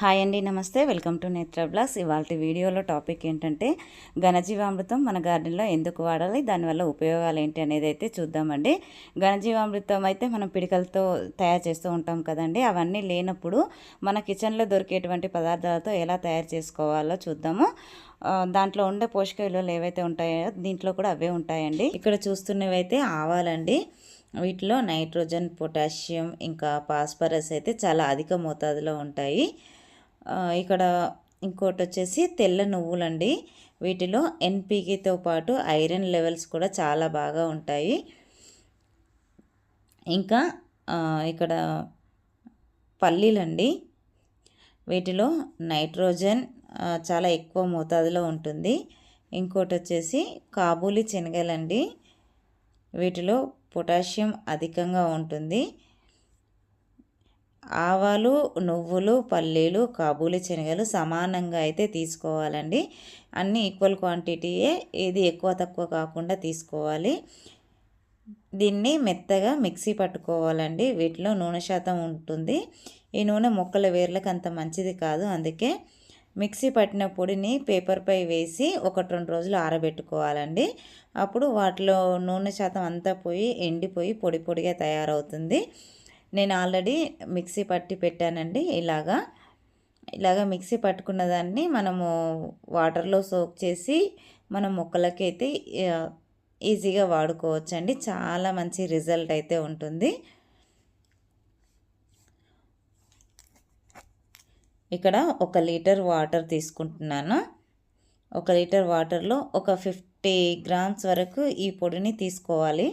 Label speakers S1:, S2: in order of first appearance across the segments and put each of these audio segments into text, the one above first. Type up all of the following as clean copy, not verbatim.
S1: Hi అండి, నమస్తే. Welcome to నేత్ర బ్లాగ్స్. ఇవాళ వీడియోలో టాపిక్ ఏంటంటే ఘనజీవామృతం మన గార్డెన్లో ఎందుకు వాడాలి, దానివల్ల ఉపయోగాలు ఏంటి అనేది అయితే చూద్దామండి. ఘనజీవామృతం అయితే మనం పిడికలతో తయారు చేస్తూ ఉంటాం కదండి. అవన్నీ లేనప్పుడు మన కిచెన్లో దొరికేటువంటి పదార్థాలతో ఎలా తయారు చేసుకోవాలో చూద్దాము. దాంట్లో ఉండే పోషక విలువలు ఏవైతే ఉంటాయో దీంట్లో కూడా అవే ఉంటాయండి. ఇక్కడ చూస్తున్నవి అయితే ఆవాలండి. వీటిలో నైట్రోజన్, పొటాషియం ఇంకా ఫాస్ఫరస్ అయితే చాలా అధిక మోతాదులో ఉంటాయి. ఇక్కడ ఇంకోటి వచ్చేసి తెల్ల నువ్వులండి. వీటిలో ఎన్పీకేతో పాటు ఐరన్ లెవెల్స్ కూడా చాలా బాగా ఉంటాయి. ఇంకా ఇక్కడ పల్లీలండి. వీటిలో నైట్రోజన్ చాలా ఎక్కువ మోతాదులో ఉంటుంది. ఇంకోటి వచ్చేసి కాబూలి శనగలండి. వీటిలో పొటాషియం అధికంగా ఉంటుంది. ఆవాలు, నువ్వులు, పల్లీలు, కాబూలి శనగలు సమానంగా అయితే తీసుకోవాలండి. అన్నీ ఈక్వల్ క్వాంటిటీయే, ఏది ఎక్కువ తక్కువ కాకుండా తీసుకోవాలి. దీన్ని మెత్తగా మిక్సీ పట్టుకోవాలండి. వీటిలో నూనె శాతం ఉంటుంది. ఈ నూనె మొక్కల వేర్లకు అంత మంచిది కాదు. అందుకే మిక్సీ పట్టిన పొడిని పేపర్పై వేసి 1-2 రోజులు ఆరబెట్టుకోవాలండి. అప్పుడు వాటిలో నూనె శాతం అంతా పోయి ఎండిపోయి పొడి పొడిగా తయారవుతుంది. నేను ఆల్రెడీ మిక్సీ పట్టి పెట్టానండి. ఇలాగా మిక్సీ పట్టుకున్న దాన్ని మనము వాటర్లో సోక్ చేసి మన మొక్కలకి అయితే ఈజీగా వాడుకోవచ్చండి. చాలా మంచి రిజల్ట్ అయితే ఉంటుంది. ఇక్కడ 1 లీటర్ వాటర్ తీసుకుంటున్నాను. 1 లీటర్ వాటర్లో ఒక 50 గ్రామ్స్ వరకు ఈ పొడిని తీసుకోవాలి.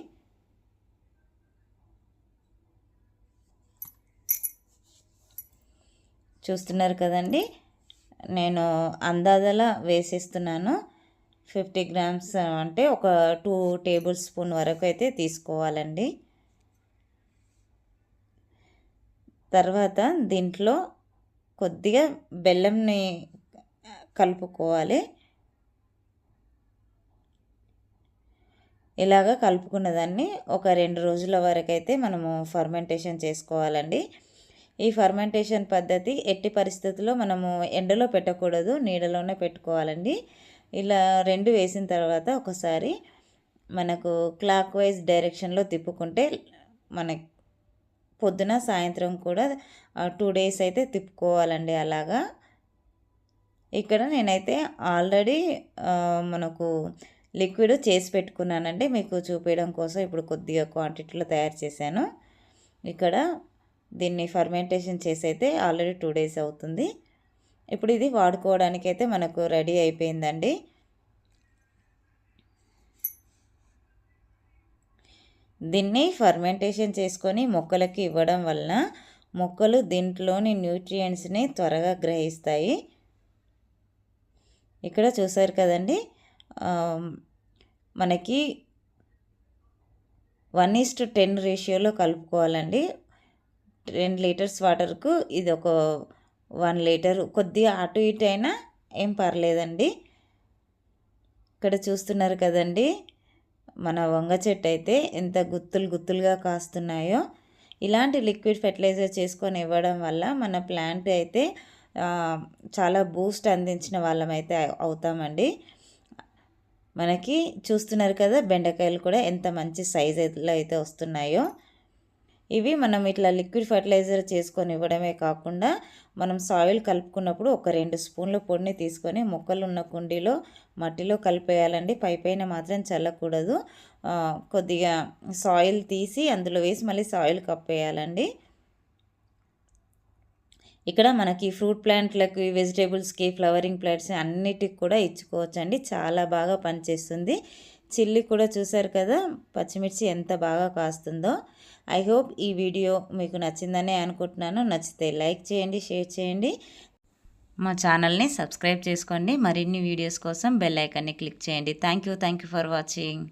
S1: చూస్తున్నారు కదండి, నేను అందాజలా వేసేస్తున్నాను. 50 గ్రామ్స్ అంటే ఒక 2 టేబుల్ స్పూన్ వరకు అయితే తీసుకోవాలండి. తర్వాత దీంట్లో కొద్దిగా బెల్లంని కలుపుకోవాలి. ఇలాగ కలుపుకున్న దాన్ని ఒక 2 రోజుల వరకు అయితే మనము ఫర్మెంటేషన్ చేసుకోవాలండి. ఈ ఫర్మెంటేషన్ పద్ధతి ఎట్టి పరిస్థితుల్లో మనము ఎండలో పెట్టకూడదు, నీడలోనే పెట్టుకోవాలండి. ఇలా 2 వేసిన తర్వాత ఒకసారి మనకు క్లాక్ వైజ్ డైరెక్షన్లో తిప్పుకుంటే మనకి పొద్దున సాయంత్రం కూడా 2 డేస్ అయితే తిప్పుకోవాలండి. అలాగా ఇక్కడ నేనైతే ఆల్రెడీ మనకు లిక్విడ్ చేసి పెట్టుకున్నానండి. మీకు చూపించడం కోసం ఇప్పుడు కొద్దిగా క్వాంటిటీలో తయారు చేశాను. ఇక్కడ దీన్ని ఫర్మెంటేషన్ చేసి అయితే ఆల్రెడీ 2 డేస్ అవుతుంది. ఇప్పుడు ఇది వాడుకోవడానికి అయితే మనకు రెడీ అయిపోయిందండి. దీన్ని ఫర్మెంటేషన్ చేసుకొని మొక్కలకి ఇవ్వడం వలన మొక్కలు దీంట్లోని న్యూట్రియంట్స్ని త్వరగా గ్రహిస్తాయి. ఇక్కడ చూసారు కదండి, మనకి 1:10 రేషియోలో కలుపుకోవాలండి. 10 లీటర్స్ వాటర్కు ఇది ఒక 1 లీటర్. కొద్దిగా అటు ఇటు అయినా ఏం పర్లేదండి. ఇక్కడ చూస్తున్నారు కదండి, మన వంగ చెట్టు అయితే ఎంత గుత్తులుగా కాస్తున్నాయో. ఇలాంటి లిక్విడ్ ఫెర్టిలైజర్ చేసుకొని ఇవ్వడం వల్ల మన ప్లాంట్ అయితే చాలా బూస్ట్ అందించిన వాళ్ళమైతే అవుతామండి. మనకి చూస్తున్నారు కదా, బెండకాయలు కూడా ఎంత మంచి సైజులో అయితే వస్తున్నాయో. ఇవి మనం ఇట్లా లిక్విడ్ ఫర్టిలైజర్ చేసుకొని ఇవ్వడమే కాకుండా మనం సాయిల్ కలుపుకున్నప్పుడు ఒక 2 స్పూన్ల పొడిని తీసుకొని మొక్కలు ఉన్న కుండీలో మట్టిలో కలిపేయాలండి. పైపైన మాత్రం చల్లకూడదు. కొద్దిగా సాయిల్ తీసి అందులో వేసి మళ్ళీ సాయిల్ కప్పేయాలండి. ఇక్కడ మనకి ఫ్రూట్ ప్లాంట్లకి, వెజిటేబుల్స్కి, ఫ్లవరింగ్ ప్లాంట్స్ అన్నిటికి కూడా ఇచ్చుకోవచ్చండి. చాలా బాగా పనిచేస్తుంది. చిల్లి కూడా చూసారు కదా, పచ్చిమిర్చి ఎంత బాగా కాస్తుందో. ఐ హోప్ ఈ వీడియో మీకు నచ్చిందనే అనుకుంటున్నాను. నచ్చితే లైక్ చేయండి, షేర్ చేయండి, మా ఛానల్ని సబ్స్క్రైబ్ చేసుకోండి. మరిన్ని వీడియోస్ కోసం బెల్ ఐకాన్ని క్లిక్ చేయండి. Thank you for watching.